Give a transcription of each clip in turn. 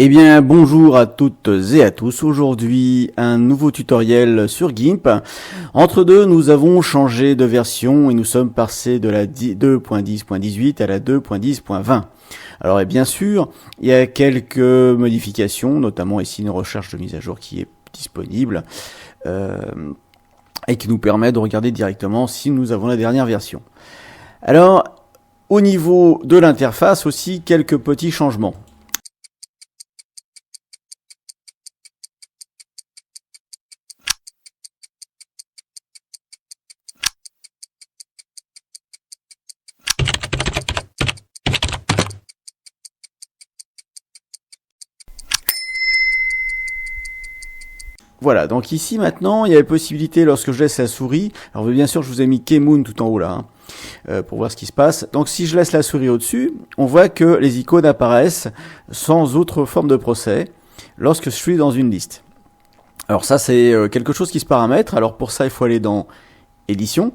Eh bien, bonjour à toutes et à tous. Aujourd'hui, un nouveau tutoriel sur GIMP. Entre deux, nous avons changé de version et nous sommes passés de la 2.10.18 à la 2.10.20. Alors, et bien sûr, il y a quelques modifications, notamment ici une recherche de mise à jour qui est disponible et qui nous permet de regarder directement si nous avons la dernière version. Alors, au niveau de l'interface aussi, quelques petits changements. Voilà, donc ici maintenant, il y a la possibilité, lorsque je laisse la souris, alors bien sûr je vous ai mis Kmoon tout en haut là, pour voir ce qui se passe. Donc si je laisse la souris au-dessus, on voit que les icônes apparaissent sans autre forme de procès lorsque je suis dans une liste. Alors ça c'est quelque chose qui se paramètre, alors pour ça il faut aller dans Édition,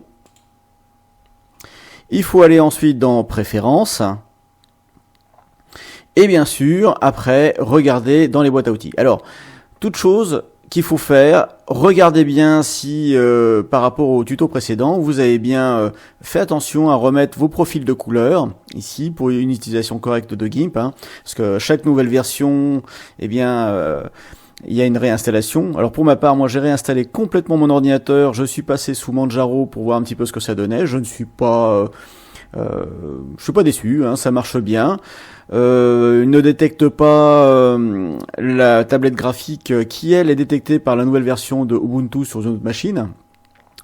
il faut aller ensuite dans Préférences, et bien sûr, après, regarder dans les boîtes à outils. Alors, toute chose qu'il faut faire, regardez bien si par rapport au tuto précédent, vous avez bien fait attention à remettre vos profils de couleurs ici pour une utilisation correcte de GIMP, parce que chaque nouvelle version, eh bien, il y a une réinstallation. Alors pour ma part, moi j'ai réinstallé complètement mon ordinateur, je suis passé sous Manjaro pour voir un petit peu ce que ça donnait. Je suis pas déçu, ça marche bien. Il ne détecte pas la tablette graphique qui elle est détectée par la nouvelle version de Ubuntu sur une autre machine.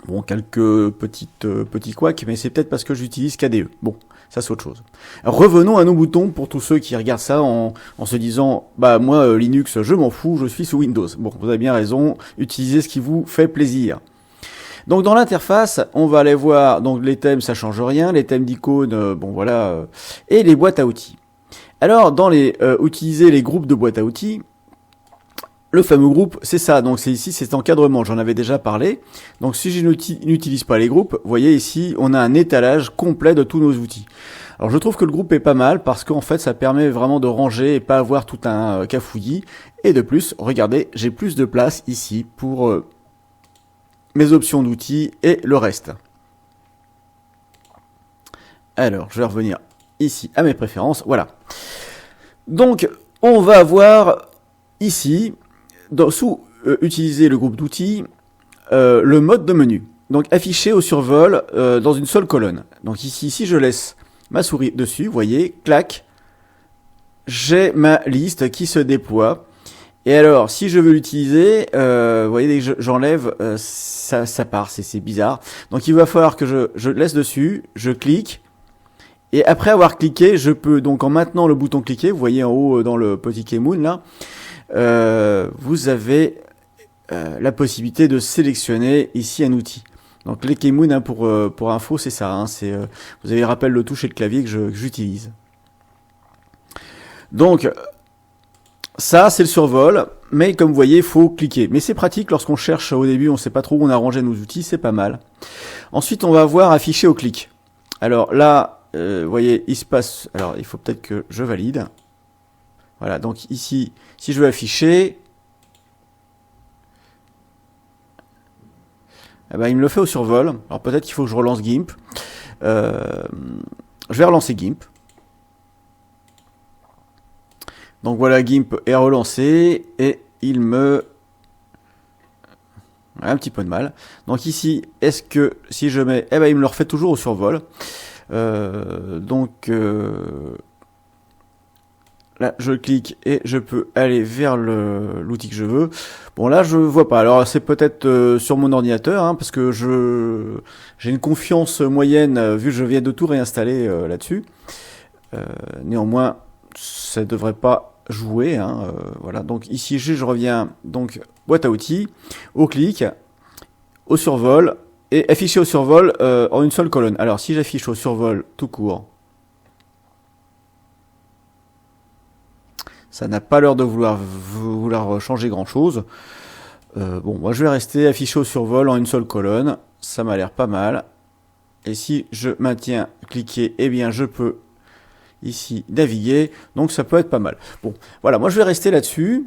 Bon, quelques petits couacs, mais c'est peut-être parce que j'utilise KDE. Bon, ça c'est autre chose. Revenons à nos boutons pour tous ceux qui regardent ça en se disant bah moi Linux je m'en fous, je suis sous Windows. Bon, vous avez bien raison, utilisez ce qui vous fait plaisir. Donc dans l'interface, on va aller voir donc les thèmes, ça change rien, les thèmes d'icônes, bon voilà, et les boîtes à outils. Alors, dans les utiliser les groupes de boîtes à outils, le fameux groupe, c'est ça. Donc, c'est ici, c'est encadrement. J'en avais déjà parlé. Donc, si je n'utilise pas les groupes, vous voyez ici, on a un étalage complet de tous nos outils. Alors, je trouve que le groupe est pas mal parce qu'en fait, ça permet vraiment de ranger et pas avoir tout un cafouillis. Et de plus, regardez, j'ai plus de place ici pour mes options d'outils et le reste. Alors, je vais revenir ici à mes préférences, voilà. Donc, on va avoir ici, sous utiliser le groupe d'outils, le mode de menu. Donc, affiché au survol dans une seule colonne. Donc ici, si je laisse ma souris dessus, vous voyez, clac, j'ai ma liste qui se déploie. Et alors, si je veux l'utiliser, vous voyez, dès que j'enlève, ça part, c'est bizarre. Donc, il va falloir que je laisse dessus, je clique. Et après avoir cliqué, je peux donc en maintenant le bouton cliquer, vous voyez en haut dans le petit Kmoon là, vous avez la possibilité de sélectionner ici un outil. Donc les Kmoon pour info c'est ça, vous avez rappel le touche et le clavier que j'utilise. Donc ça c'est le survol, mais comme vous voyez il faut cliquer. Mais c'est pratique lorsqu'on cherche au début, on ne sait pas trop où on a rangé nos outils, c'est pas mal. Ensuite on va voir afficher au clic. Alors là, vous voyez, il se passe... Alors, il faut peut-être que je valide. Voilà, donc ici, si je veux afficher... Eh ben, il me le fait au survol. Alors, peut-être qu'il faut que je relance GIMP. Je vais relancer GIMP. Donc, voilà, GIMP est relancé. Et il me... Un petit peu de mal. Donc, ici, est-ce que si je mets... Eh ben, il me le refait toujours au survol. Là je clique et je peux aller vers l'outil que je veux. Bon là je vois pas, alors c'est peut-être sur mon ordinateur parce que j'ai une confiance moyenne vu que je viens de tout réinstaller là-dessus. Néanmoins ça devrait pas jouer voilà, donc ici je reviens donc boîte à outils, au clic, au survol. Et afficher au survol en une seule colonne. Alors si j'affiche au survol tout court, ça n'a pas l'air de vouloir changer grand chose. Bon, moi je vais rester affiché au survol en une seule colonne. Ça m'a l'air pas mal. Et si je maintiens cliquer, eh bien je peux ici naviguer, donc ça peut être pas mal. Bon, voilà, moi je vais rester là-dessus.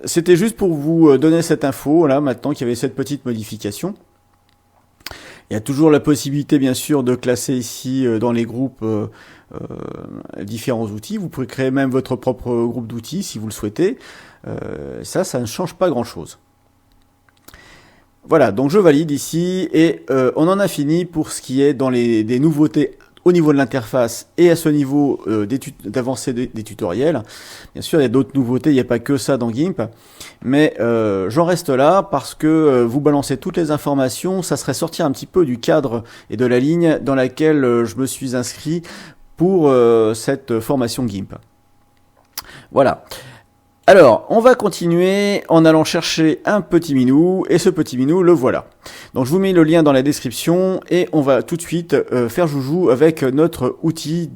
C'était juste pour vous donner cette info, là, maintenant qu'il y avait cette petite modification. Il y a toujours la possibilité, bien sûr, de classer ici dans les groupes différents outils. Vous pouvez créer même votre propre groupe d'outils si vous le souhaitez. Ça ne change pas grand-chose. Voilà, donc je valide ici et on en a fini pour ce qui est dans des nouveautés au niveau de l'interface et à ce niveau d'avancée des tutoriels. Bien sûr, il y a d'autres nouveautés, il n'y a pas que ça dans GIMP, mais j'en reste là parce que vous balancez toutes les informations, ça serait sortir un petit peu du cadre et de la ligne dans laquelle je me suis inscrit pour cette formation GIMP. Voilà. Alors, on va continuer en allant chercher un petit minou, et ce petit minou, le voilà. Donc je vous mets le lien dans la description, et on va tout de suite faire joujou avec notre outil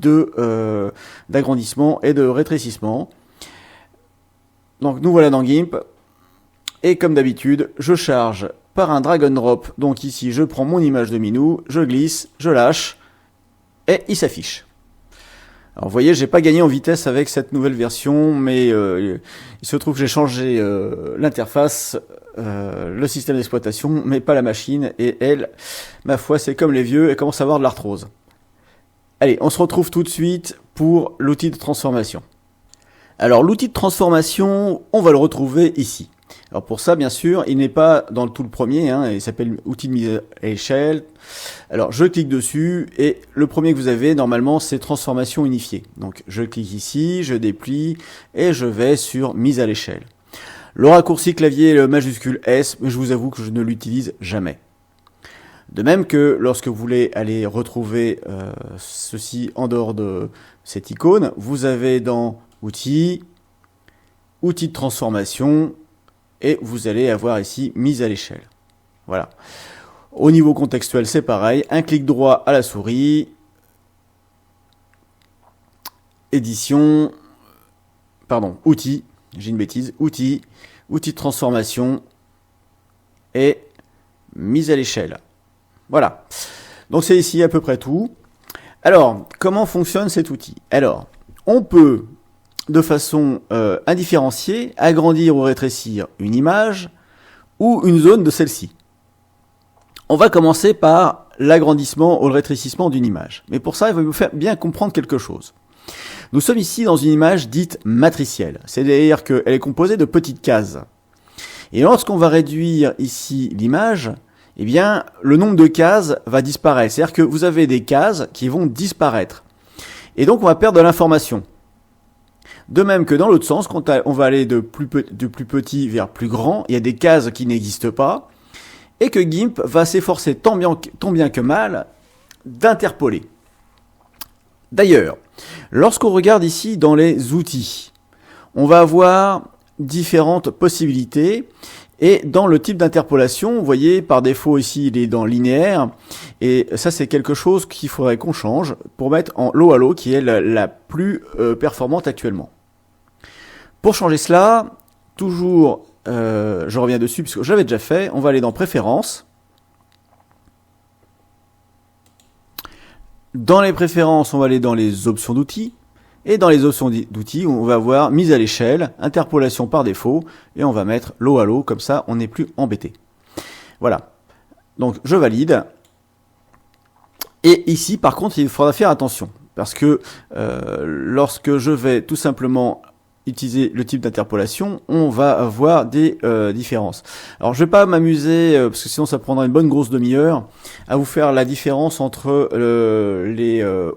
d'agrandissement et de rétrécissement. Donc nous voilà dans GIMP, et comme d'habitude, je charge par un drag and drop. Donc ici, je prends mon image de minou, je glisse, je lâche, et il s'affiche. Alors vous voyez, j'ai pas gagné en vitesse avec cette nouvelle version, mais il se trouve que j'ai changé l'interface, le système d'exploitation, mais pas la machine, et elle, ma foi, c'est comme les vieux, elle commence à avoir de l'arthrose. Allez, on se retrouve tout de suite pour l'outil de transformation. Alors l'outil de transformation, on va le retrouver ici. Alors pour ça, bien sûr, il n'est pas dans tout le premier, il s'appelle outil de mise à l'échelle. Alors je clique dessus et le premier que vous avez normalement c'est transformation unifiée. Donc je clique ici, je déplie et je vais sur mise à l'échelle. Le raccourci clavier est le majuscule S, mais je vous avoue que je ne l'utilise jamais. De même que lorsque vous voulez aller retrouver ceci en dehors de cette icône, vous avez dans outils, outils de transformation, et vous allez avoir ici mise à l'échelle. Voilà. Au niveau contextuel, c'est pareil. Un clic droit à la souris. Édition. Pardon, outils. J'ai une bêtise. Outils. Outils de transformation. Et mise à l'échelle. Voilà. Donc c'est ici à peu près tout. Alors, comment fonctionne cet outil? Alors, on peut de façon indifférenciée, agrandir ou rétrécir une image ou une zone de celle-ci. On va commencer par l'agrandissement ou le rétrécissement d'une image. Mais pour ça, il va vous faire bien comprendre quelque chose. Nous sommes ici dans une image dite matricielle, c'est-à-dire qu'elle est composée de petites cases. Et lorsqu'on va réduire ici l'image, eh bien, le nombre de cases va disparaître. C'est-à-dire que vous avez des cases qui vont disparaître. Et donc, on va perdre de l'information. De même que dans l'autre sens, quand on va aller de plus petit vers plus grand, il y a des cases qui n'existent pas, et que GIMP va s'efforcer tant bien que mal d'interpoler. D'ailleurs, lorsqu'on regarde ici dans les outils, on va avoir différentes possibilités, et dans le type d'interpolation, vous voyez, par défaut ici, il est dans linéaire, et ça c'est quelque chose qu'il faudrait qu'on change pour mettre en low halo, qui est la plus performante actuellement. Pour changer cela, toujours, je reviens dessus puisque j'avais déjà fait, on va aller dans Préférences. Dans les préférences, on va aller dans les options d'outils. Et dans les options d'outils, on va voir mise à l'échelle, interpolation par défaut, et on va mettre low halo, comme ça on n'est plus embêté. Voilà. Donc je valide. Et ici, par contre, il faudra faire attention, parce que lorsque je vais tout simplement utiliser le type d'interpolation, on va avoir des différences. Alors je vais pas m'amuser, parce que sinon ça prendra une bonne grosse demi-heure, à vous faire la différence entre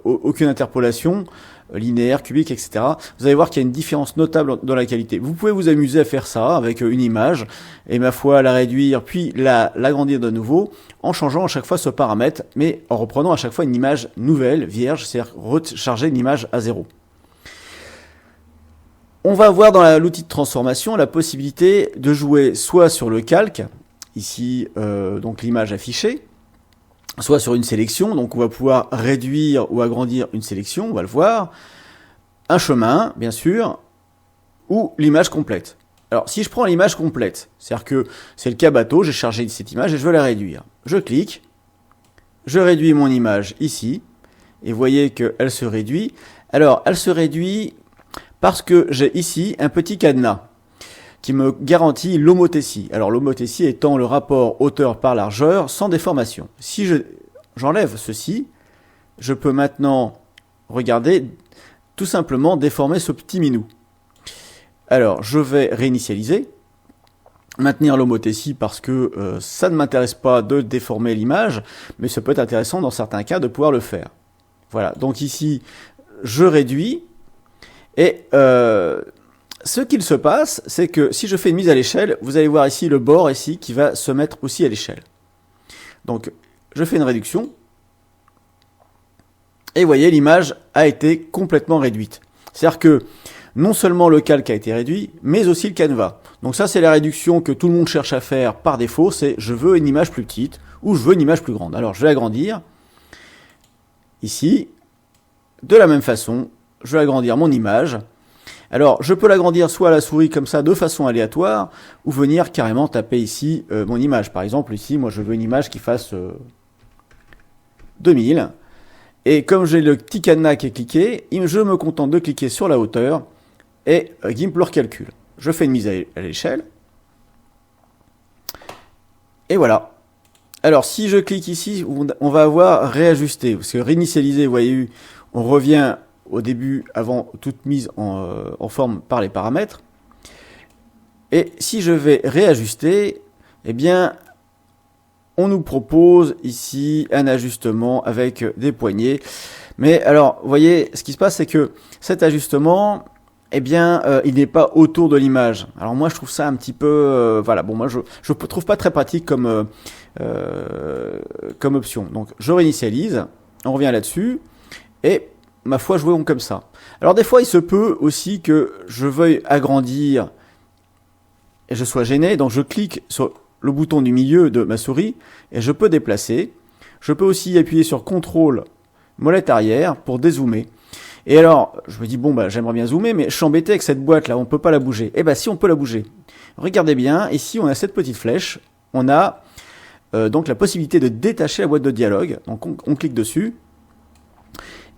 aucune interpolation, linéaire, cubique, etc. Vous allez voir qu'il y a une différence notable dans la qualité. Vous pouvez vous amuser à faire ça avec une image, et ma foi, la réduire, puis l'agrandir de nouveau, en changeant à chaque fois ce paramètre, mais en reprenant à chaque fois une image nouvelle, vierge, c'est-à-dire recharger une image à zéro. On va avoir dans l'outil de transformation la possibilité de jouer soit sur le calque, ici donc l'image affichée, soit sur une sélection, donc on va pouvoir réduire ou agrandir une sélection, on va le voir, un chemin, bien sûr, ou l'image complète. Alors, si je prends l'image complète, c'est-à-dire que c'est le cas bateau, j'ai chargé cette image et je veux la réduire. Je clique, je réduis mon image ici, et vous voyez qu'elle se réduit. Alors, elle se réduit parce que j'ai ici un petit cadenas qui me garantit l'homothétie. Alors, l'homothétie étant le rapport hauteur par largeur sans déformation. Si j'enlève ceci, je peux maintenant, regardez, tout simplement déformer ce petit minou. Alors, je vais réinitialiser, maintenir l'homothétie parce que ça ne m'intéresse pas de déformer l'image, mais ça peut être intéressant dans certains cas de pouvoir le faire. Voilà, donc ici, je réduis, et ce qu'il se passe, c'est que si je fais une mise à l'échelle, vous allez voir ici le bord ici qui va se mettre aussi à l'échelle. Donc, je fais une réduction, et vous voyez, l'image a été complètement réduite. C'est-à-dire que non seulement le calque a été réduit, mais aussi le canevas. Donc ça, c'est la réduction que tout le monde cherche à faire par défaut, c'est je veux une image plus petite ou je veux une image plus grande. Alors je vais agrandir. Ici, de la même façon, je vais agrandir mon image. Alors je peux l'agrandir soit à la souris comme ça de façon aléatoire, ou venir carrément taper ici mon image. Par exemple, ici, moi je veux une image qui fasse 2000. Et comme j'ai le petit cadenas qui est cliqué, je me contente de cliquer sur la hauteur et GIMP le recalcule. Je fais une mise à l'échelle. Et voilà. Alors si je clique ici, on va avoir réajusté. Parce que réinitialiser, vous voyez, on revient au début avant toute mise en forme par les paramètres. Et si je vais réajuster, eh bien, on nous propose ici un ajustement avec des poignées. Mais alors, vous voyez, ce qui se passe, c'est que cet ajustement, eh bien, il n'est pas autour de l'image. Alors moi, je trouve ça un petit peu, voilà. Bon, moi, je trouve pas très pratique comme option. Donc, je réinitialise, on revient là-dessus, et ma foi, jouons comme ça. Alors, des fois, il se peut aussi que je veuille agrandir et je sois gêné, donc je clique sur le bouton du milieu de ma souris et je peux déplacer. Je peux aussi appuyer sur CTRL molette arrière pour dézoomer. Et alors, je me dis, bon, bah, j'aimerais bien zoomer, mais je suis embêté avec cette boîte là, on peut pas la bouger. Eh ben, si, on peut la bouger. Regardez bien, ici, on a cette petite flèche. On a donc la possibilité de détacher la boîte de dialogue. Donc, on clique dessus.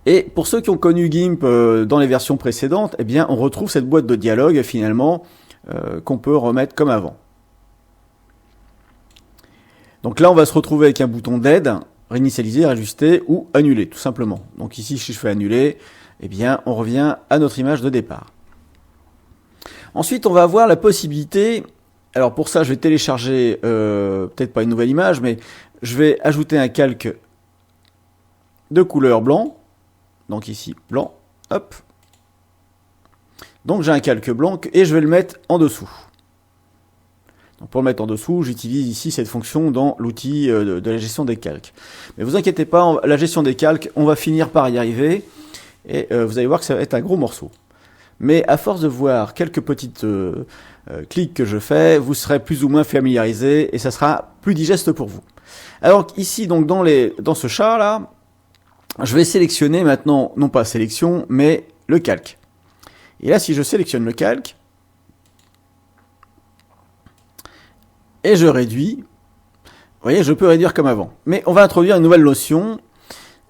Et pour ceux qui ont connu GIMP dans les versions précédentes, eh bien, on retrouve cette boîte de dialogue, finalement, qu'on peut remettre comme avant. Donc là, on va se retrouver avec un bouton d'aide, réinitialiser, réajuster ou annuler, tout simplement. Donc ici, si je fais annuler, eh bien, on revient à notre image de départ. Ensuite, on va avoir la possibilité, alors pour ça, je vais télécharger, peut-être pas une nouvelle image, mais je vais ajouter un calque de couleur blanc. Donc ici, blanc, hop. Donc j'ai un calque blanc et je vais le mettre en dessous. Donc pour le mettre en dessous, j'utilise ici cette fonction dans l'outil de la gestion des calques. Mais vous inquiétez pas, la gestion des calques, on va finir par y arriver. Et vous allez voir que ça va être un gros morceau. Mais à force de voir quelques petites clics que je fais, vous serez plus ou moins familiarisé et ça sera plus digeste pour vous. Alors ici, donc dans ce chat là, je vais sélectionner maintenant, non pas sélection, mais le calque. Et là, si je sélectionne le calque, et je réduis, vous voyez, je peux réduire comme avant. Mais on va introduire une nouvelle notion,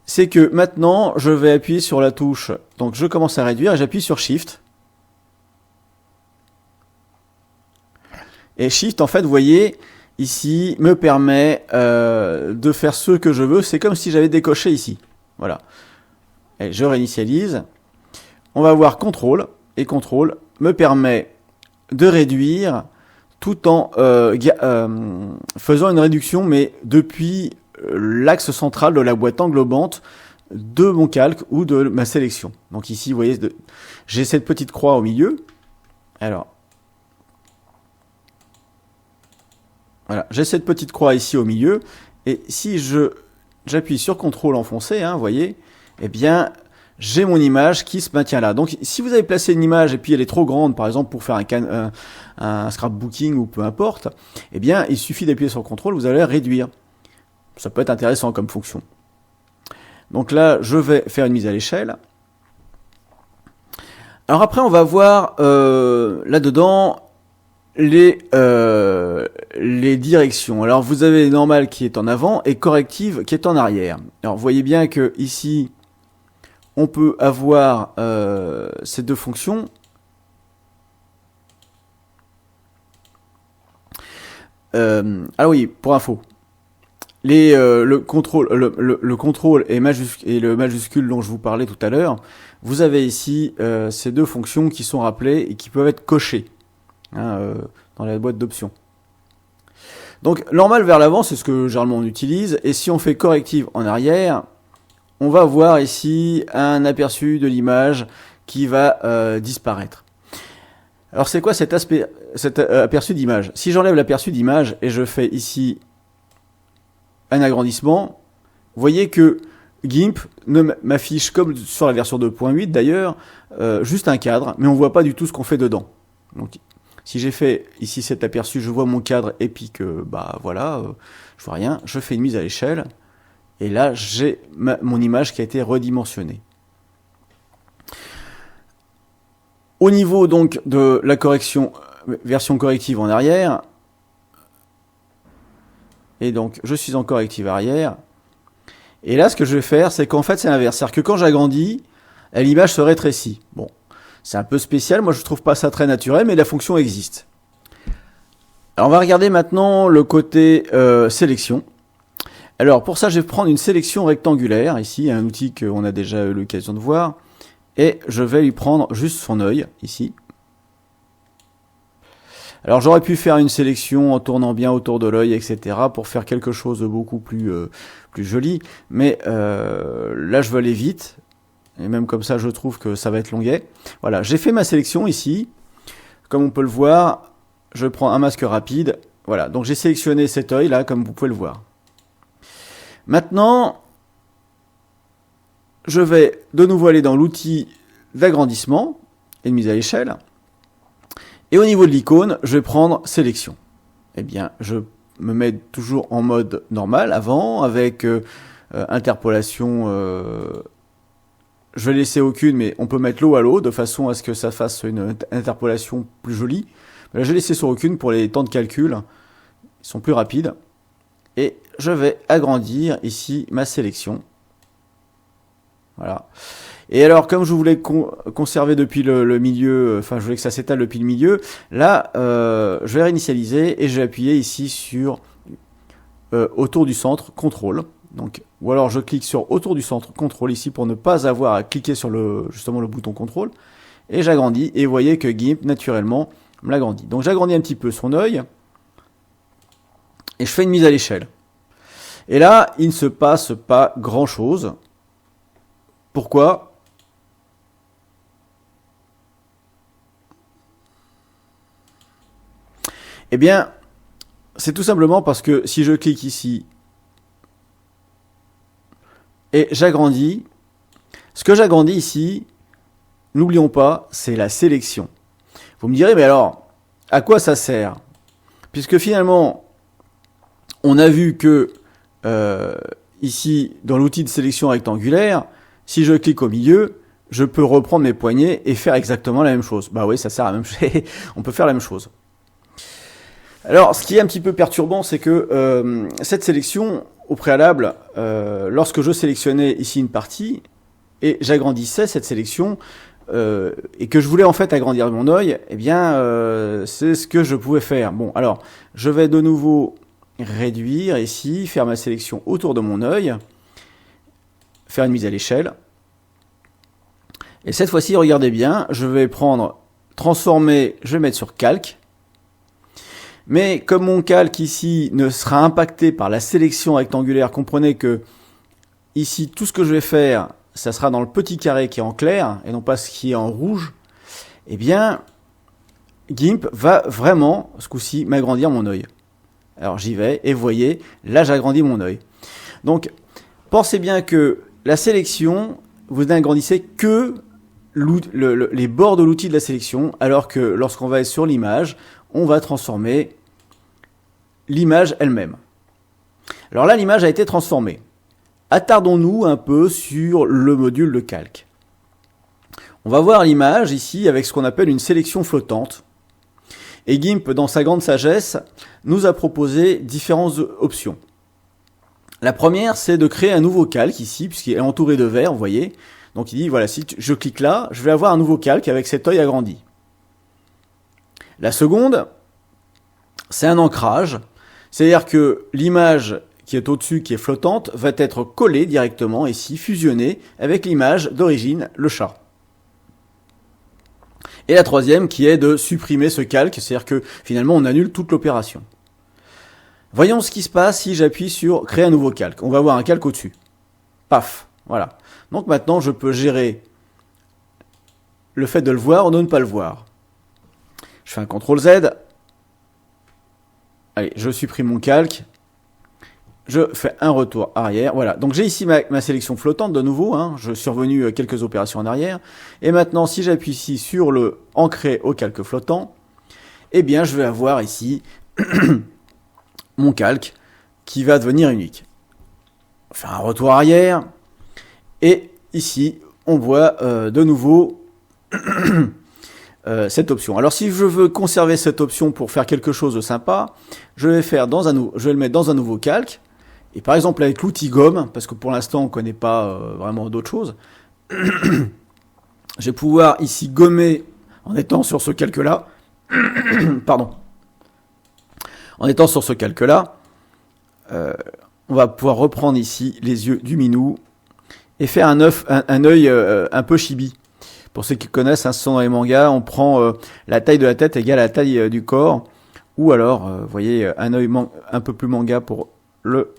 c'est que maintenant, je vais appuyer sur la touche, donc je commence à réduire, et j'appuie sur Shift. Et Shift, en fait, vous voyez, ici, me permet de faire ce que je veux, c'est comme si j'avais décoché ici. Voilà. Et je réinitialise. On va voir CTRL, et CTRL me permet de réduire tout en faisant une réduction, mais depuis l'axe central de la boîte englobante de mon calque ou de ma sélection. Donc ici, vous voyez, j'ai cette petite croix au milieu. Alors, voilà, j'ai cette petite croix ici au milieu, et si j'appuie sur CTRL enfoncé, hein, vous voyez, eh bien, j'ai mon image qui se maintient là. Donc, si vous avez placé une image et puis elle est trop grande, par exemple pour faire un scrapbooking ou peu importe, eh bien, il suffit d'appuyer sur CTRL, vous allez réduire. Ça peut être intéressant comme fonction. Donc là, je vais faire une mise à l'échelle. Alors après, on va voir là-dedans les directions. Alors, vous avez normal qui est en avant et corrective qui est en arrière. Alors, vous voyez bien que ici, on peut avoir ces deux fonctions. Alors oui, pour info, le contrôle et le majuscule dont je vous parlais tout à l'heure, vous avez ici ces deux fonctions qui sont rappelées et qui peuvent être cochées dans la boîte d'options. Donc normal vers l'avant, c'est ce que généralement on utilise, et si on fait corrective en arrière, on va voir ici un aperçu de l'image qui va disparaître. Alors c'est quoi cet aperçu d'image? Si j'enlève l'aperçu d'image et je fais ici un agrandissement, vous voyez que GIMP m'affiche, comme sur la version 2.8 d'ailleurs, juste un cadre, mais on voit pas du tout ce qu'on fait dedans. Donc si j'ai fait ici cet aperçu, je vois mon cadre et puis que voilà, je vois rien, je fais une mise à l'échelle et là j'ai mon image qui a été redimensionnée. Au niveau donc de la version corrective en arrière, et donc je suis en corrective arrière, et là ce que je vais faire, c'est qu'en fait c'est l'inverse, c'est-à-dire que quand j'agrandis, l'image se rétrécit. Bon, c'est un peu spécial, moi je trouve pas ça très naturel, mais la fonction existe. Alors on va regarder maintenant le côté sélection. Alors pour ça je vais prendre une sélection rectangulaire, ici un outil qu'on a déjà eu l'occasion de voir, et je vais lui prendre juste son œil, ici. Alors j'aurais pu faire une sélection en tournant bien autour de l'œil, etc. pour faire quelque chose de beaucoup plus joli, mais là je veux aller vite, et même comme ça je trouve que ça va être longuet. Voilà, j'ai fait ma sélection ici, comme on peut le voir, je prends un masque rapide, voilà, donc j'ai sélectionné cet œil là, comme vous pouvez le voir. Maintenant, je vais de nouveau aller dans l'outil d'agrandissement et de mise à l'échelle. Et au niveau de l'icône, je vais prendre sélection. Eh bien, je me mets toujours en mode normal avant, avec interpolation. Je vais laisser aucune, mais on peut mettre l'eau à l'eau de façon à ce que ça fasse une interpolation plus jolie. Là, je vais laisser sur aucune pour les temps de calcul. Ils sont plus rapides. Et je vais agrandir ici ma sélection. Voilà. Et alors, comme je voulais conserver depuis le milieu, enfin, je voulais que ça s'étale depuis le milieu, là, je vais réinitialiser et je vais appuyer ici sur autour du centre, contrôle. Donc, ou alors je clique sur autour du centre, contrôle ici pour ne pas avoir à cliquer sur justement le bouton contrôle. Et j'agrandis et vous voyez que GIMP, naturellement, me l'agrandit. Donc, j'agrandis un petit peu son œil et je fais une mise à l'échelle. Et là, il ne se passe pas grand chose. Pourquoi ? Eh bien, c'est tout simplement parce que si je clique ici et j'agrandis, ce que j'agrandis ici, n'oublions pas, c'est la sélection. Vous me direz, mais alors, à quoi ça sert ? Puisque finalement, on a vu que ici, dans l'outil de sélection rectangulaire, si je clique au milieu, je peux reprendre mes poignets et faire exactement la même chose. Bah oui, ça sert à la même chose. On peut faire la même chose. Alors, ce qui est un petit peu perturbant, c'est que cette sélection, au préalable, lorsque je sélectionnais ici une partie, et j'agrandissais cette sélection, et que je voulais en fait agrandir mon œil, eh bien, c'est ce que je pouvais faire. Bon, alors, je vais de nouveau réduire ici, faire ma sélection autour de mon œil, faire une mise à l'échelle. Et cette fois-ci, regardez bien, je vais prendre, transformer, je vais mettre sur calque. Mais comme mon calque ici ne sera impacté par la sélection rectangulaire, comprenez que ici, tout ce que je vais faire, ça sera dans le petit carré qui est en clair, et non pas ce qui est en rouge, eh bien, GIMP va vraiment, ce coup-ci, m'agrandir mon œil. Alors j'y vais, et vous voyez, là j'agrandis mon œil. Donc, pensez bien que la sélection, vous n'agrandissez que les bords de l'outil de la sélection, alors que lorsqu'on va être sur l'image, on va transformer l'image elle-même. Alors là, l'image a été transformée. Attardons-nous un peu sur le module de calque. On va voir l'image ici avec ce qu'on appelle une sélection flottante. Et GIMP, dans sa grande sagesse, nous a proposé différentes options. La première, c'est de créer un nouveau calque ici, puisqu'il est entouré de vert, vous voyez. Donc il dit, voilà, si je clique là, je vais avoir un nouveau calque avec cet œil agrandi. La seconde, c'est un ancrage. C'est-à-dire que l'image qui est au-dessus, qui est flottante, va être collée directement ici, fusionnée avec l'image d'origine, le chat. Et la troisième qui est de supprimer ce calque, c'est-à-dire que finalement on annule toute l'opération. Voyons ce qui se passe si j'appuie sur créer un nouveau calque. On va avoir un calque au-dessus. Paf, voilà. Donc maintenant je peux gérer le fait de le voir ou de ne pas le voir. Je fais un CTRL Z. Allez, je supprime mon calque. Je fais un retour arrière. Voilà. Donc j'ai ici ma sélection flottante de nouveau. Je suis revenu quelques opérations en arrière. Et maintenant, si j'appuie ici sur le ancrer au calque flottant, eh bien, je vais avoir ici mon calque qui va devenir unique. On fait un retour arrière. Et ici, on voit de nouveau cette option. Alors si je veux conserver cette option pour faire quelque chose de sympa, je vais le mettre dans un nouveau calque. Et par exemple avec l'outil gomme, parce que pour l'instant on ne connaît pas vraiment d'autres choses, je vais pouvoir ici gommer en étant sur ce calque-là. Pardon. En étant sur ce calque-là, on va pouvoir reprendre ici les yeux du minou et faire un œil un peu chibi. Pour ceux qui connaissent, ce sont dans les mangas, on prend la taille de la tête égale à la taille du corps, ou alors, vous voyez, un œil un peu plus manga pour le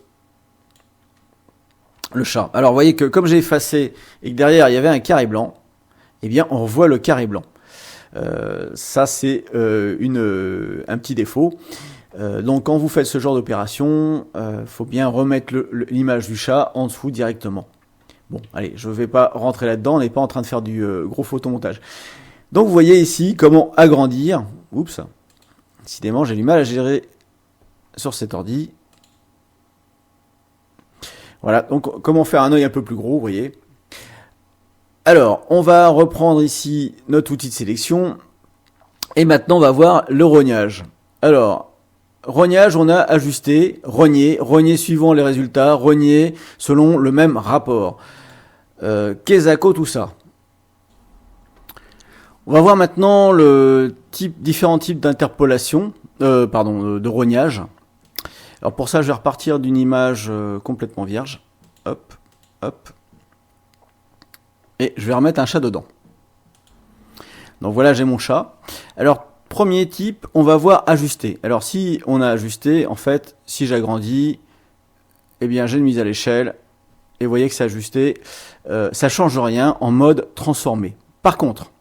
chat. Alors, vous voyez que comme j'ai effacé et que derrière il y avait un carré blanc, eh bien, on revoit le carré blanc. Ça, c'est un petit défaut. Donc, quand vous faites ce genre d'opération, faut bien remettre l'image du chat en dessous directement. Bon, allez, je ne vais pas rentrer là-dedans, on n'est pas en train de faire du gros photomontage. Donc vous voyez ici comment agrandir. Oups, décidément j'ai du mal à gérer sur cet ordi. Voilà, donc comment faire un œil un peu plus gros, vous voyez. Alors, on va reprendre ici notre outil de sélection. Et maintenant on va voir le rognage. Alors, rognage, on a ajusté, rogner suivant les résultats, rogner selon le même rapport. Kezako, tout ça. On va voir maintenant différents types d'interpolation, de rognage. Alors pour ça, je vais repartir d'une image complètement vierge. Hop, hop. Et je vais remettre un chat dedans. Donc voilà, j'ai mon chat. Alors, premier type, on va voir ajuster. Alors si on a ajusté, en fait, si j'agrandis, eh bien j'ai une mise à l'échelle. Et vous voyez que c'est ajusté. Ça change rien en mode transformé. Par contre,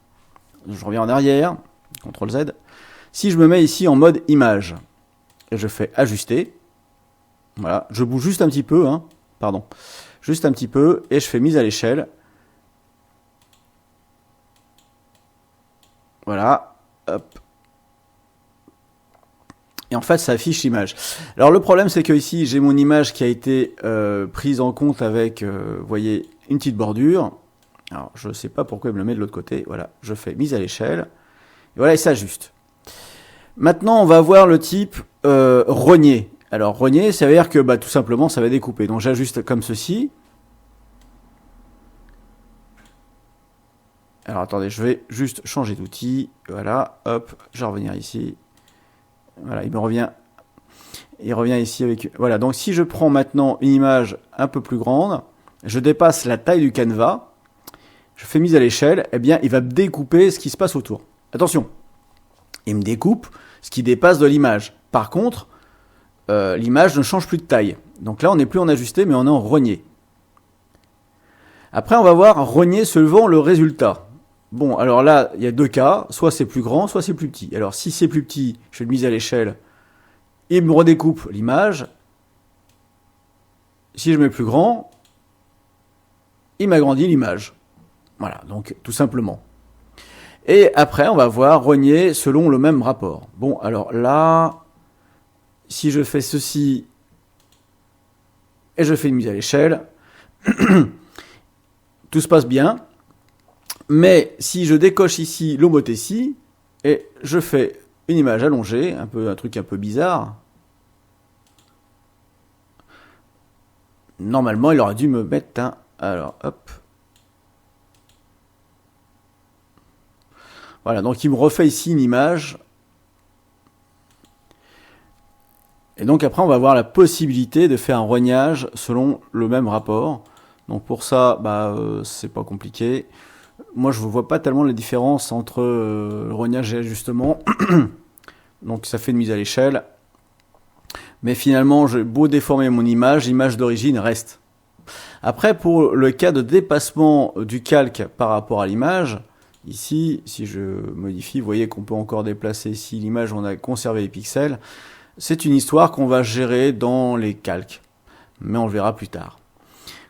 je reviens en arrière, CTRL Z. Si je me mets ici en mode image, et je fais ajuster, voilà, je bouge juste un petit peu, juste un petit peu, et je fais mise à l'échelle. Voilà, hop. Et en fait, ça affiche l'image. Alors le problème, c'est que ici, j'ai mon image qui a été prise en compte avec, vous voyez, une petite bordure. Alors, je ne sais pas pourquoi il me le met de l'autre côté. Voilà, je fais mise à l'échelle. Et voilà, il s'ajuste. Maintenant, on va voir le type rogner. Alors, rogner, ça veut dire que tout simplement, ça va découper. Donc, j'ajuste comme ceci. Alors, attendez, je vais juste changer d'outil. Voilà, hop, je vais revenir ici. Voilà, il revient ici avec... Voilà, donc si je prends maintenant une image un peu plus grande, je dépasse la taille du canevas, je fais mise à l'échelle, eh bien, il va me découper ce qui se passe autour. Attention, il me découpe ce qui dépasse de l'image. Par contre, l'image ne change plus de taille. Donc là, on n'est plus en ajusté, mais on est en rogner. Après, on va voir rogner selon le résultat. Bon, alors là, il y a deux cas. Soit c'est plus grand, soit c'est plus petit. Alors, si c'est plus petit, je fais une mise à l'échelle. Il me redécoupe l'image. Si je mets plus grand, il m'agrandit l'image. Voilà, donc tout simplement. Et après, on va voir rogner selon le même rapport. Bon, alors là, si je fais ceci et je fais une mise à l'échelle, tout se passe bien. Mais si je décoche ici l'homothétie et je fais une image allongée, un truc un peu bizarre, normalement il aurait dû me mettre un... Alors hop. Voilà, donc il me refait ici une image. Et donc après, on va avoir la possibilité de faire un rognage selon le même rapport. Donc pour ça, c'est pas compliqué. Moi, je ne vois pas tellement la différence entre le rognage et l'ajustement. Donc ça fait une mise à l'échelle. Mais finalement, j'ai beau déformer mon image, l'image d'origine reste. Après, pour le cas de dépassement du calque par rapport à l'image, ici, si je modifie, vous voyez qu'on peut encore déplacer ici l'image, on a conservé les pixels. C'est une histoire qu'on va gérer dans les calques, mais on le verra plus tard.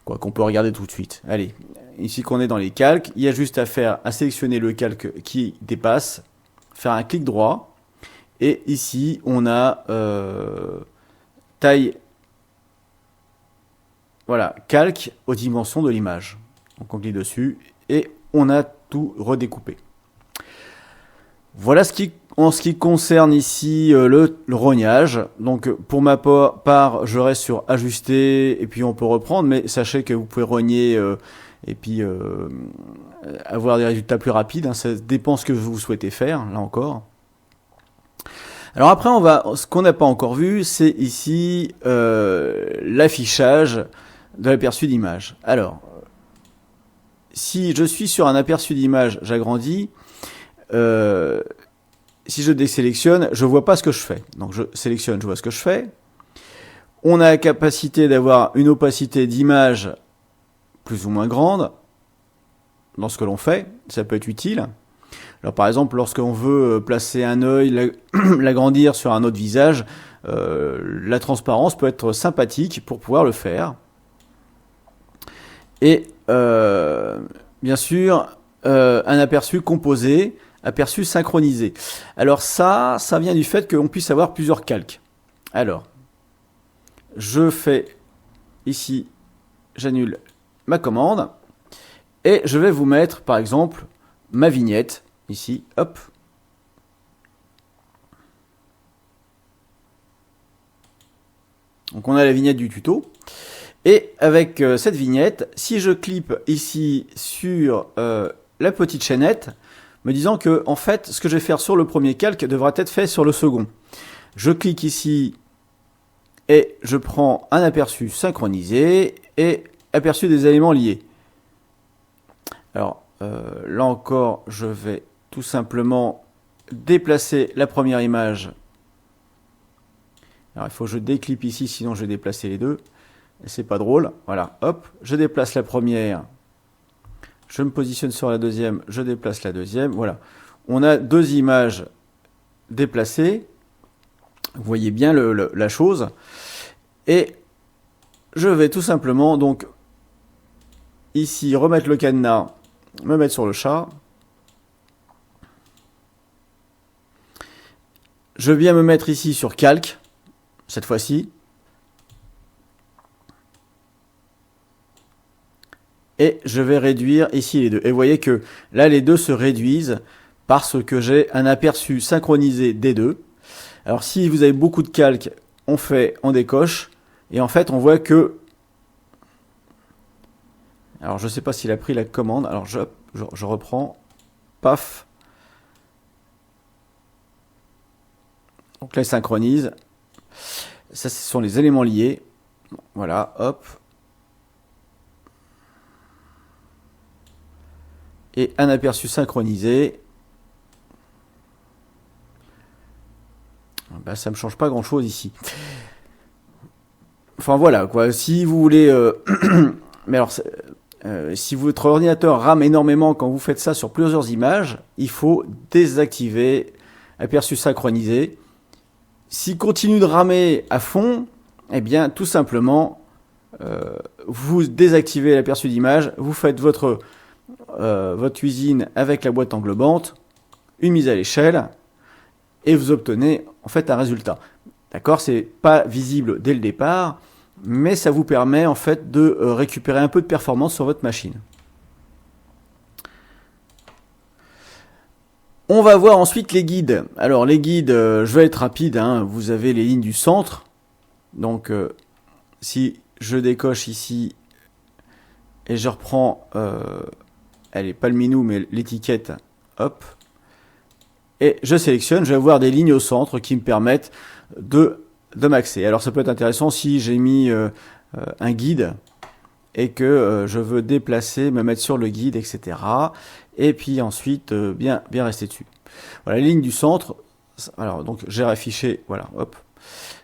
Quoi qu'on peut regarder tout de suite. Allez, ici qu'on est dans les calques, il y a juste à sélectionner le calque qui dépasse, faire un clic droit, et ici on a taille, voilà, calque aux dimensions de l'image. Donc on clique dessus et on a tout redécoupé. Voilà en ce qui concerne ici le rognage. Donc pour ma part, je reste sur ajuster et puis on peut reprendre, mais sachez que vous pouvez rogner et puis avoir des résultats plus rapides. Hein, ça dépend ce que vous souhaitez faire, là encore. Alors après, ce qu'on n'a pas encore vu, c'est ici l'affichage de l'aperçu d'image. Alors, si je suis sur un aperçu d'image, j'agrandis. Si je désélectionne, je vois pas ce que je fais. Donc je sélectionne, je vois ce que je fais. On a la capacité d'avoir une opacité d'image plus ou moins grande dans ce que l'on fait. Ça peut être utile. Alors par exemple, lorsqu'on veut placer un œil, l'agrandir sur un autre visage, la transparence peut être sympathique pour pouvoir le faire. Et bien sûr, un aperçu composé, aperçu synchronisé. Alors ça vient du fait qu'on puisse avoir plusieurs calques. Alors, je fais ici, j'annule ma commande, et je vais vous mettre, par exemple, ma vignette, ici, hop. Donc on a la vignette du tuto. Et avec cette vignette, si je clique ici sur la petite chaînette, me disant que en fait, ce que je vais faire sur le premier calque devra être fait sur le second. Je clique ici et je prends un aperçu synchronisé et aperçu des éléments liés. Alors là encore, je vais tout simplement déplacer la première image. Alors il faut que je déclipe ici, sinon je vais déplacer les deux. C'est pas drôle. Voilà, hop, je déplace la première. Je me positionne sur la deuxième, je déplace la deuxième. Voilà, on a deux images déplacées. Vous voyez bien la chose. Et je vais tout simplement, donc, ici, remettre le cadenas, me mettre sur le chat. Je viens me mettre ici sur calque, cette fois-ci. Et je vais réduire ici les deux. Et vous voyez que là, les deux se réduisent parce que j'ai un aperçu synchronisé des deux. Alors, si vous avez beaucoup de calques, on décoche. Et en fait, on voit que... Alors, je ne sais pas s'il a pris la commande. Alors, je reprends. Paf. Donc là, il synchronise. Ça, ce sont les éléments liés. Voilà, hop. Et un aperçu synchronisé. Ça ne me change pas grand chose ici. Enfin voilà quoi. Si vous voulez, mais alors, si votre ordinateur rame énormément quand vous faites ça sur plusieurs images, il faut désactiver aperçu synchronisé. S'il continue de ramer à fond, eh bien tout simplement, vous désactivez l'aperçu d'image, vous faites votre cuisine avec la boîte englobante, une mise à l'échelle, et vous obtenez en fait un résultat. D'accord, c'est pas visible dès le départ, mais ça vous permet en fait de récupérer un peu de performance sur votre machine. On va voir ensuite les guides. Alors les guides, je vais être rapide, hein. Vous avez les lignes du centre. Donc si je décoche ici et je reprends, elle n'est pas le menu mais l'étiquette, hop, et je sélectionne, je vais avoir des lignes au centre qui me permettent de m'axer. Alors ça peut être intéressant si j'ai mis un guide et que je veux déplacer, me mettre sur le guide, etc. Et puis ensuite bien rester dessus. Voilà, les lignes du centre. Alors donc j'ai affiché, voilà, hop.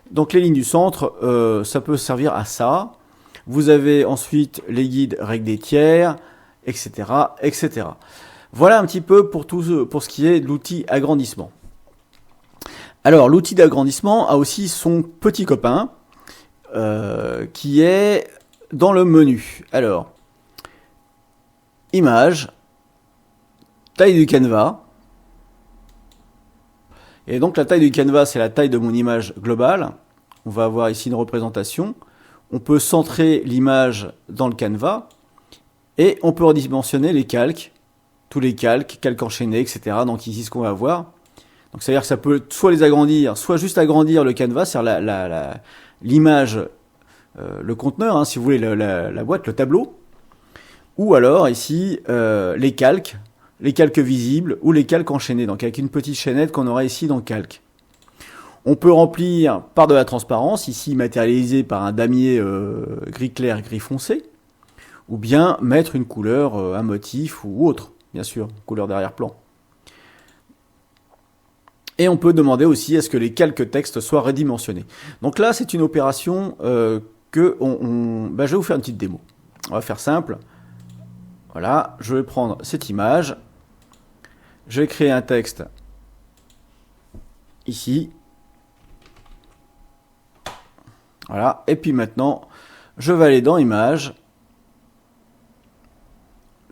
Donc les lignes du centre, ça peut servir à ça. Vous avez ensuite les guides règles des tiers, etc., etc. Voilà un petit peu pour ce qui est de l'outil agrandissement. Alors l'outil d'agrandissement a aussi son petit copain qui est dans le menu. Alors, image, taille du canevas. Et donc la taille du canevas, c'est la taille de mon image globale. On va avoir ici une représentation. On peut centrer l'image dans le canevas. Et on peut redimensionner les calques. Tous les calques enchaînés, etc. Donc ici, ce qu'on va voir. Donc c'est-à-dire que ça peut soit les agrandir, soit juste agrandir le canevas, c'est-à-dire l'image, le conteneur, hein, si vous voulez, la boîte, le tableau. Ou alors ici, les calques visibles ou les calques enchaînés, donc avec une petite chaînette qu'on aura ici dans le calque. On peut remplir par de la transparence, ici matérialisé par un damier gris clair, gris foncé, ou bien mettre une couleur, un motif ou autre, bien sûr, couleur d'arrière-plan. Et on peut demander aussi à ce que les calques textes soient redimensionnés. Donc là, c'est une opération je vais vous faire une petite démo. On va faire simple. Voilà, je vais prendre cette image. Je vais créer un texte ici. Voilà, et puis maintenant, je vais aller dans Images,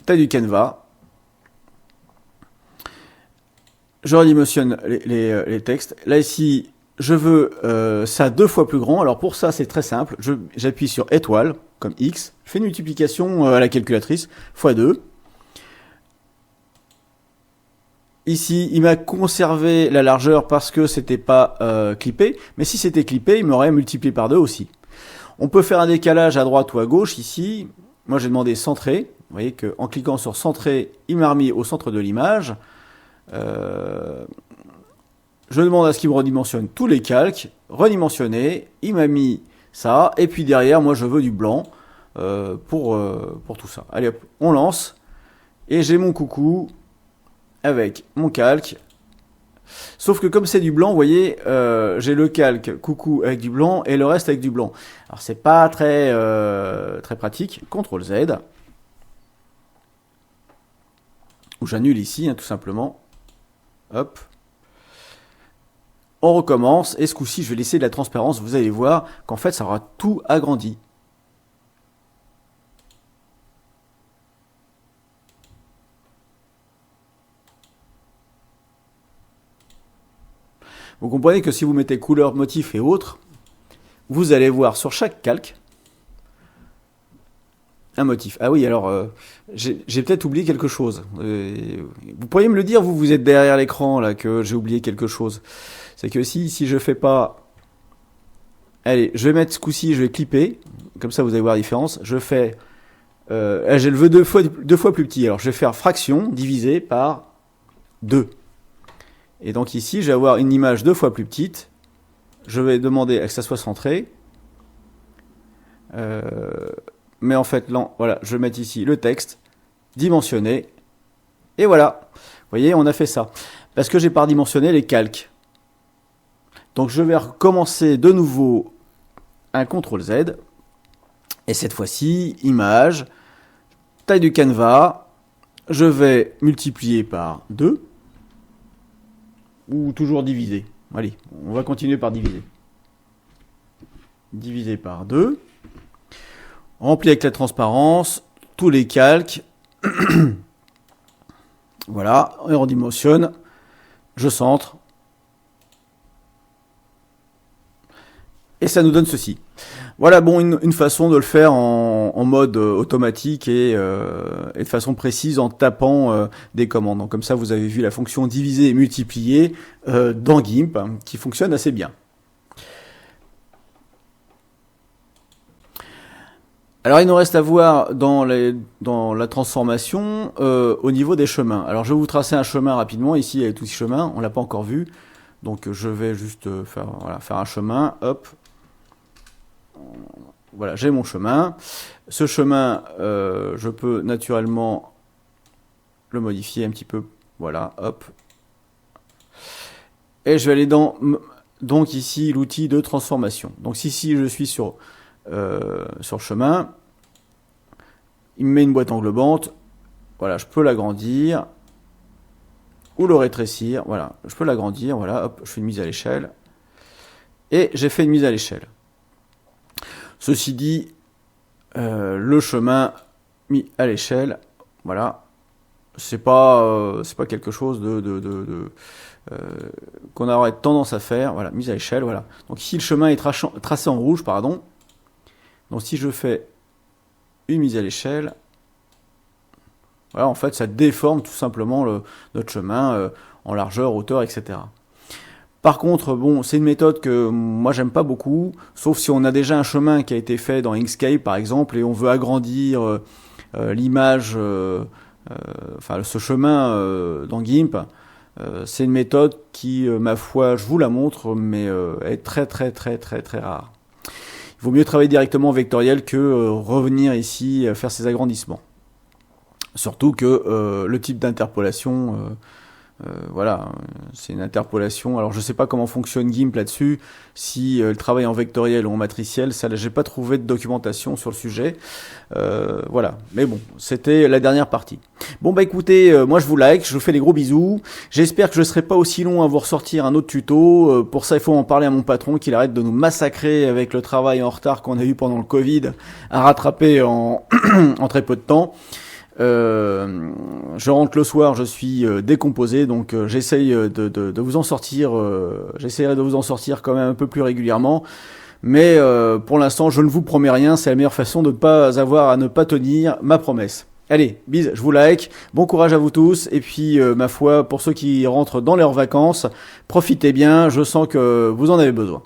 taille du canevas. Je redimensionne les textes. Là, ici, je veux ça 2 fois plus grand. Alors pour ça, c'est très simple. J'appuie sur étoile, comme X. Je fais une multiplication à la calculatrice, x 2. Ici, il m'a conservé la largeur parce que c'était pas clippé. Mais si c'était clippé, il m'aurait multiplié par 2 aussi. On peut faire un décalage à droite ou à gauche. Ici, moi j'ai demandé centrer. Vous voyez qu'en cliquant sur centrer, il m'a remis au centre de l'image. Je demande à ce qu'il me redimensionne tous les calques, redimensionner, il m'a mis ça, et puis derrière, moi je veux du blanc pour tout ça. Allez hop, on lance, et j'ai mon coucou avec mon calque. Sauf que comme c'est du blanc, vous voyez, j'ai le calque coucou avec du blanc et le reste avec du blanc. Alors c'est pas très pratique. CTRL Z. Ou j'annule ici, hein, tout simplement. Hop. On recommence, et ce coup-ci, je vais laisser de la transparence. Vous allez voir qu'en fait, ça aura tout agrandi. Vous comprenez que si vous mettez couleur, motif et autres, vous allez voir sur chaque calque un motif. Ah oui, alors j'ai peut-être oublié quelque chose. Vous pourriez me le dire, vous êtes derrière l'écran là, que j'ai oublié quelque chose. C'est que si je fais pas... Allez, je vais mettre ce coup-ci, je vais clipper. Comme ça, vous allez voir la différence. Je fais... je le veux deux fois plus petit. Alors, je vais faire fraction divisé par 2. Et donc ici, je vais avoir une image 2 fois plus petite. Je vais demander à ce que ça soit centré. Mais en fait, là, voilà, je vais mettre ici le texte, dimensionné. Et voilà. Vous voyez, on a fait ça. Parce que j'ai pas redimensionné les calques. Donc je vais recommencer de nouveau un CTRL Z. Et cette fois-ci, image, taille du canevas. Je vais multiplier par 2. Ou toujours diviser. Allez, on va continuer par diviser. Diviser par 2. Rempli avec la transparence. Tous les calques. Voilà, on redimensionne. Je centre. Et ça nous donne ceci. Voilà, bon, une façon de le faire en mode automatique et de façon précise en tapant des commandes. Donc comme ça, vous avez vu la fonction diviser et multiplier dans GIMP, hein, qui fonctionne assez bien. Alors il nous reste à voir dans la transformation au niveau des chemins. Alors je vais vous tracer un chemin rapidement. Ici il y a tout ce chemin, on l'a pas encore vu. Donc je vais juste faire un chemin. Hop. Voilà, j'ai mon chemin. Ce chemin, je peux naturellement le modifier un petit peu. Voilà, hop. Et je vais aller dans donc ici l'outil de transformation. Donc ici je suis sur chemin, il me met une boîte englobante. Voilà, je peux l'agrandir ou le rétrécir. Voilà, je peux l'agrandir. Voilà, hop, je fais une mise à l'échelle et j'ai fait une mise à l'échelle. Ceci dit, le chemin mis à l'échelle, voilà, c'est pas quelque chose qu'on aurait tendance à faire. Voilà, mise à l'échelle, voilà. Donc ici le chemin est tracé en rouge, pardon. Donc si je fais une mise à l'échelle, voilà, en fait ça déforme tout simplement notre chemin en largeur, hauteur, etc. Par contre, bon, c'est une méthode que moi j'aime pas beaucoup, sauf si on a déjà un chemin qui a été fait dans Inkscape par exemple et on veut agrandir l'image, ce chemin dans GIMP. C'est une méthode qui, ma foi, je vous la montre, mais est très très très très très rare. Il vaut mieux travailler directement en vectoriel que revenir ici faire ces agrandissements. Surtout que le type d'interpolation, voilà, c'est une interpolation. Alors je sais pas comment fonctionne GIMP là-dessus, si elle travaille en vectoriel ou en matriciel, ça j'ai pas trouvé de documentation sur le sujet. Voilà, mais bon, c'était la dernière partie. Bon bah écoutez, moi je vous like, je vous fais des gros bisous. J'espère que je serai pas aussi long à vous ressortir un autre tuto. Pour ça il faut en parler à mon patron, qu'il arrête de nous massacrer avec le travail en retard qu'on a eu pendant le Covid, à rattraper en très peu de temps. Je rentre le soir, je suis décomposé, donc j'essaye de vous en sortir. J'essaierai de vous en sortir quand même un peu plus régulièrement. Mais pour l'instant, je ne vous promets rien. C'est la meilleure façon de ne pas avoir à ne pas tenir ma promesse. Allez, bis, je vous like. Bon courage à vous tous. Et puis, ma foi, pour ceux qui rentrent dans leurs vacances, profitez bien. Je sens que vous en avez besoin.